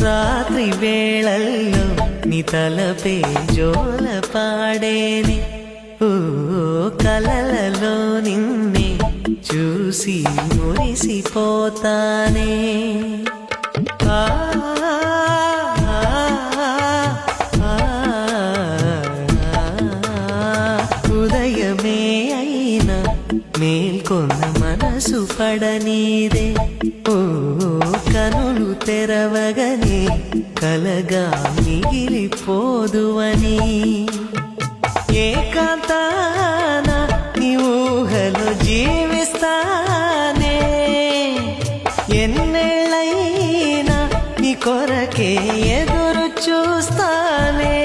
రాత్రి వేళల్లో నీ తలపే జోల పాడేనే ఓ కలలలో నిన్నే చూసి మురిసిపోతానే ఉదయమే అయినా మేల్కొన్న మనసు పడనీదే ఓ కనులు తెరవగనే కలగా మిగిలిపోదువని ఏకాంతాన నీ ఊహలో జీవిస్తానే ఎన్నేళ్ళైనా నీ కొరకే ఎదురు చూస్తానే